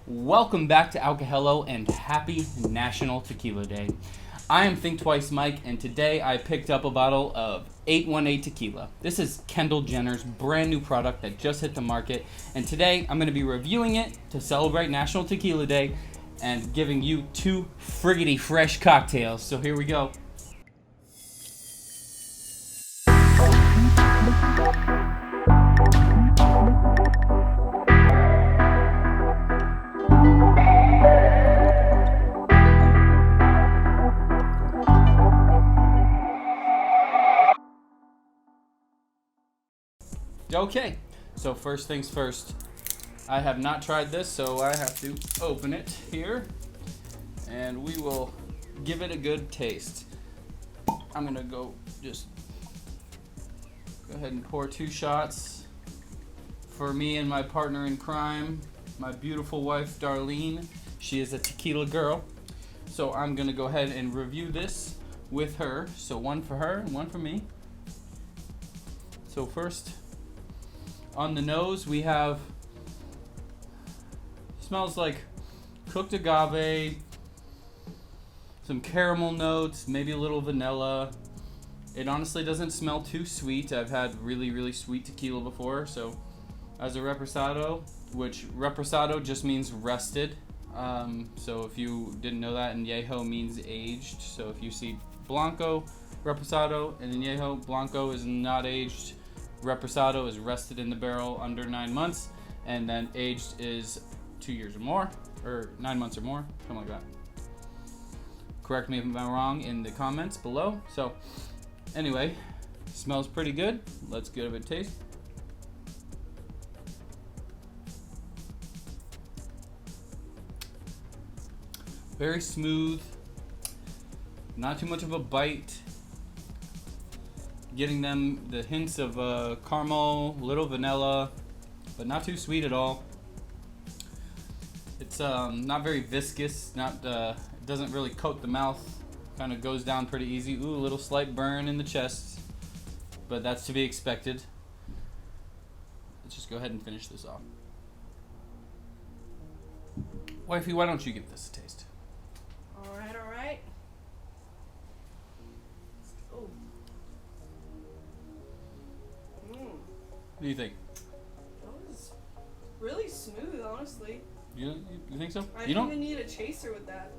Welcome back to ALCOHELLO and happy National Tequila Day. I am Think Twice Mike, and today I picked up a bottle of 818 Tequila. This is Kendall Jenner's brand new product that just hit the market, and today I'm going to be reviewing it to celebrate National Tequila Day and giving you two friggity fresh cocktails. So here we go. Okay, so first things first. I have not tried this, so I have to open it here, and we will give it a good taste. I'm gonna go ahead and pour 2 shots for me and my partner in crime, my beautiful wife Darlene. She is a tequila girl, so I'm gonna go ahead and review this with her. So one for her and one for me. So first, on the nose, we have, smells like cooked agave, some caramel notes, maybe a little vanilla. It honestly doesn't smell too sweet. I've had really sweet tequila before. So as a reposado, which reposado just means rested. So if you didn't know that, añejo means aged. So if you see blanco, reposado, and añejo, blanco is not aged. Reposado is rested in the barrel under 9 months, and then aged is 2 years or more, or 9 months or more, something like that. Correct me if I'm wrong in the comments below. So anyway, smells pretty good. Let's give it a taste. Very smooth, not too much of a bite. Getting them the hints of caramel, little vanilla, but not too sweet at all. It's not very viscous. It doesn't really coat the mouth. Kind of goes down pretty easy. Ooh, a little slight burn in the chest, but that's to be expected. Let's just go ahead and finish this off. Wifey, why don't you give this a taste? All right. What do you think? That was really smooth, honestly. You think so? I didn't even need a chaser with that.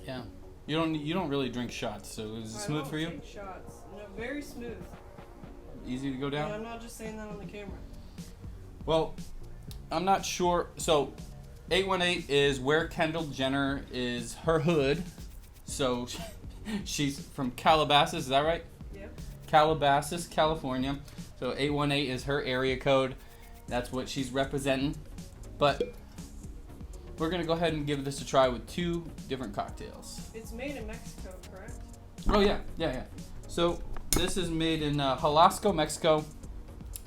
Yeah. You don't really drink shots, so is it smooth for you? I don't take shots. No, very smooth. Easy to go down? And I'm not just saying that on the camera. Well, I'm not sure. So 818 is where Kendall Jenner is, her hood. So she's from Calabasas, is that right? Yep. Calabasas, California. So 818 is her area code. That's what she's representing. But we're going to go ahead and give this a try with 2 different cocktails. It's made in Mexico, correct? Oh, yeah. So this is made in Jalisco, Mexico.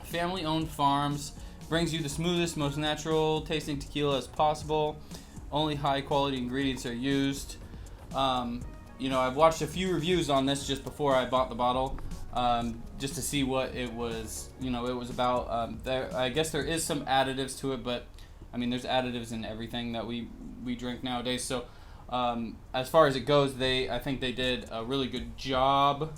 Family-owned farms. Brings you the smoothest, most natural tasting tequila as possible. Only high-quality ingredients are used. I've watched a few reviews on this just before I bought the bottle. Just to see what it was about. I guess there is some additives to it, but I mean, there's additives in everything that we drink nowadays. So as far as it goes, I think they did a really good job,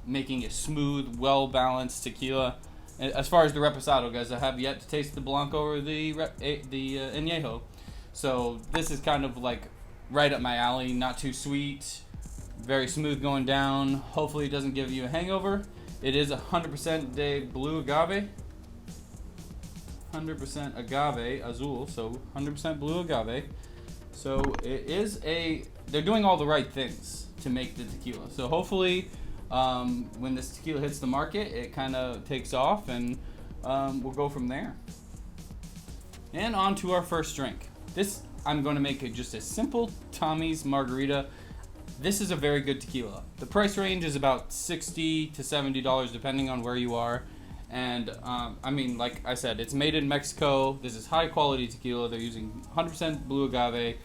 making a smooth, well-balanced tequila. As far as the reposado goes, I have yet to taste the blanco or the añejo. So this is kind of like right up my alley. Not too sweet. Very smooth going down. Hopefully it doesn't give you a hangover. It is 100% de blue agave. 100% agave, azul, so 100% blue agave. So it is they're doing all the right things to make the tequila. So hopefully when this tequila hits the market, it kind of takes off, and we'll go from there. And on to our first drink. This, I'm going to make just a simple Tommy's Margarita. This is a very good tequila. The price range is about $60 to $70 depending on where you are. And like I said, it's made in Mexico. This is high quality tequila. They're using 100% blue agave.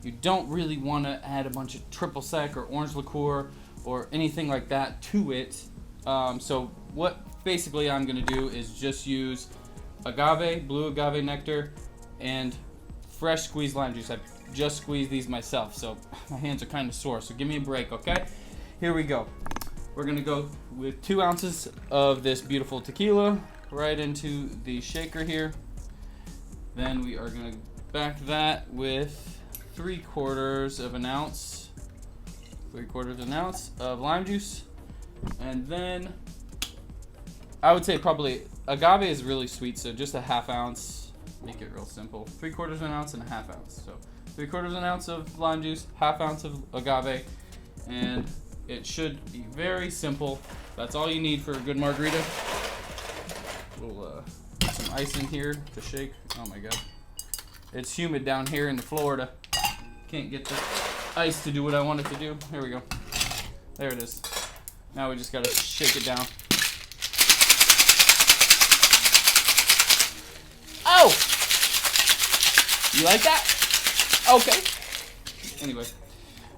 You don't really want to add a bunch of triple sec or orange liqueur or anything like that to it. So what basically I'm going to do is just use agave, blue agave nectar, and fresh squeezed lime juice. I just squeezed these myself, so my hands are kind of sore, so give me a break, okay? Here we go. We're gonna go with 2 ounces of this beautiful tequila right into the shaker here. Then we are gonna back that with 3/4 of an ounce of lime juice. And then I would say probably agave is really sweet, so just a 1/2 ounce. Make it real simple. 3/4 of an ounce and a 1/2 ounce. So 3/4 of an ounce of lime juice, 1/2 ounce of agave, and it should be very simple. That's all you need for a good margarita. We'll put some ice in here to shake. Oh my god. It's humid down here in Florida. Can't get the ice to do what I want it to do. Here we go. There it is. Now we just gotta shake it down. Oh! You like that? Okay. Anyway.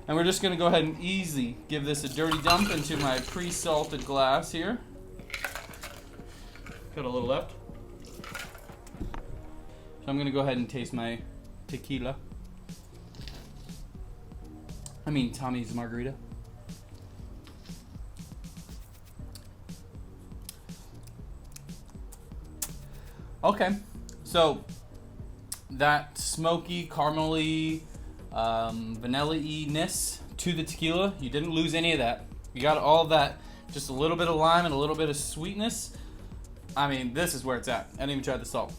And we're just gonna go ahead and easy give this a dirty dump into my pre-salted glass here. Got a little left. So I'm gonna go ahead and taste my tequila. I mean Tommy's margarita. Okay, so that smoky, caramely, vanilla-y-ness to the tequila, you didn't lose any of that. You got all of that, just a little bit of lime and a little bit of sweetness. I mean, this is where it's at. I didn't even try the salt.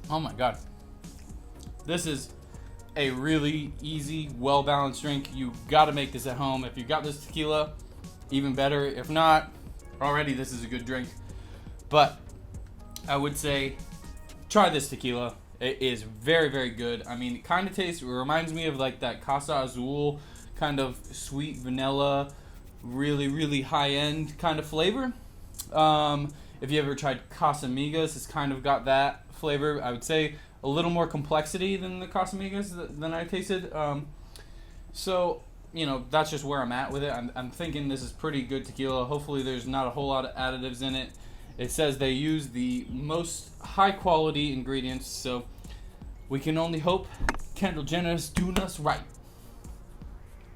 Oh my god. This is a really easy, well-balanced drink. You gotta make this at home. If you got this tequila, even better. If not, already this is a good drink. But I would say try this tequila. It is very, very good. I mean, it kind of tastes, it reminds me of like that Casa Azul kind of sweet vanilla, really, really high-end kind of flavor. If you ever tried Casamigas, it's kind of got that flavor. I would say a little more complexity than the Casamigas than I tasted. So, you know, that's just where I'm at with it. I'm thinking this is pretty good tequila. Hopefully there's not a whole lot of additives in it. It says they use the most high quality ingredients, so we can only hope Kendall Jenner's doing us right.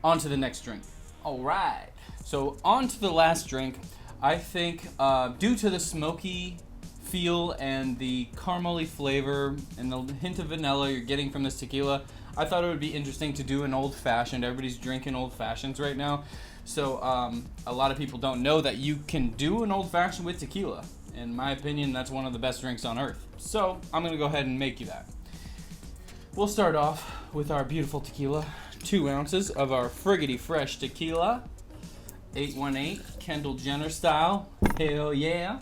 On to the next drink. All right. So on to the last drink. I think due to the smoky feel and the caramely flavor and the hint of vanilla you're getting from this tequila, I thought it would be interesting to do an old fashioned. Everybody's drinking old fashions right now. So a lot of people don't know that you can do an old fashioned with tequila. In my opinion, that's one of the best drinks on earth. So I'm going to go ahead and make you that. We'll start off with our beautiful tequila. 2 ounces of our friggity fresh tequila. 818 Kendall Jenner style. Hell yeah.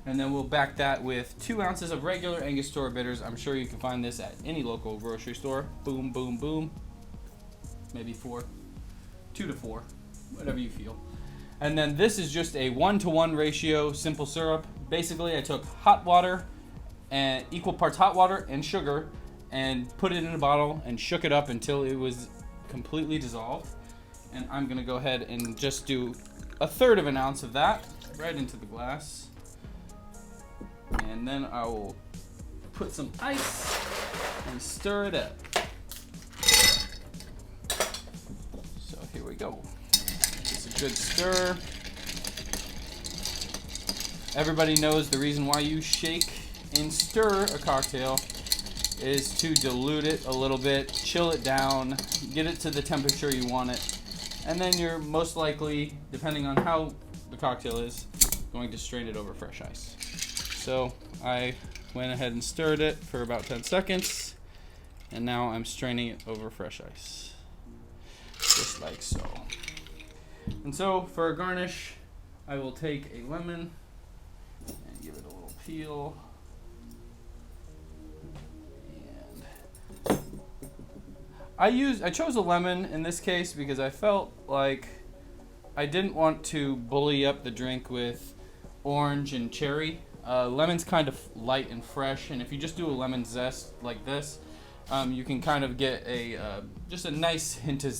And then we'll back that with 2 ounces of regular Angostura bitters. I'm sure you can find this at any local grocery store. Boom, boom, boom. Maybe 4. 2 to 4. Whatever you feel. And then this is just a 1-to-1 ratio simple syrup. Basically, I took hot water and equal parts hot water and sugar and put it in a bottle and shook it up until it was completely dissolved. And I'm gonna go ahead and just do 1/3 of an ounce of that right into the glass. And then I will put some ice and stir it up. So here we go. Just a good stir. Everybody knows the reason why you shake and stir a cocktail is to dilute it a little bit, chill it down, get it to the temperature you want it, and then you're most likely, depending on how the cocktail is, going to strain it over fresh ice. So I went ahead and stirred it for about 10 seconds, and now I'm straining it over fresh ice, just like so. And so for a garnish, I will take a lemon and give it a little peel. I chose a lemon in this case because I felt like I didn't want to bully up the drink with orange and cherry. Lemon's kind of light and fresh, and if you just do a lemon zest like this, you can kind of get a just a nice hint of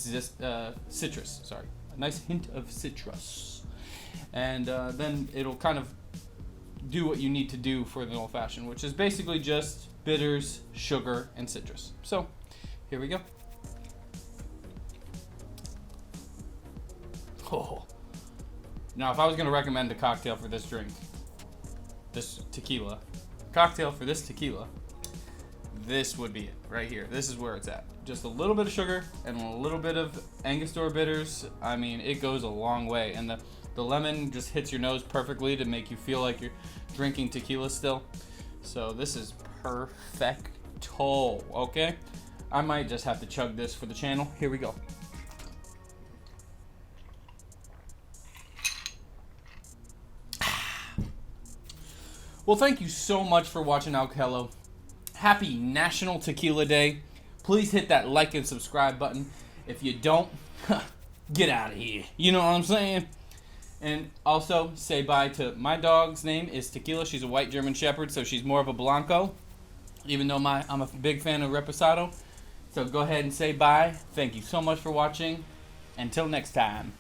citrus. Sorry, a nice hint of citrus. and then it'll kind of do what you need to do for the old fashioned, which is basically just bitters, sugar, and citrus. So here we go. Oh. Now, if I was going to recommend a cocktail for this drink, this tequila, this would be it right here. This is where it's at. Just a little bit of sugar and a little bit of Angostura bitters. I mean, it goes a long way. And the lemon just hits your nose perfectly to make you feel like you're drinking tequila still. So this is perfecto, okay? I might just have to chug this for the channel. Here we go. Well, thank you so much for watching ALCOHELLO. Happy National Tequila Day. Please hit that like and subscribe button. If you don't, get out of here. You know what I'm saying? And also, say bye to my dog's name is Tequila. She's a white German Shepherd, so she's more of a Blanco. Even though I'm a big fan of Reposado. So go ahead and say bye. Thank you so much for watching. Until next time.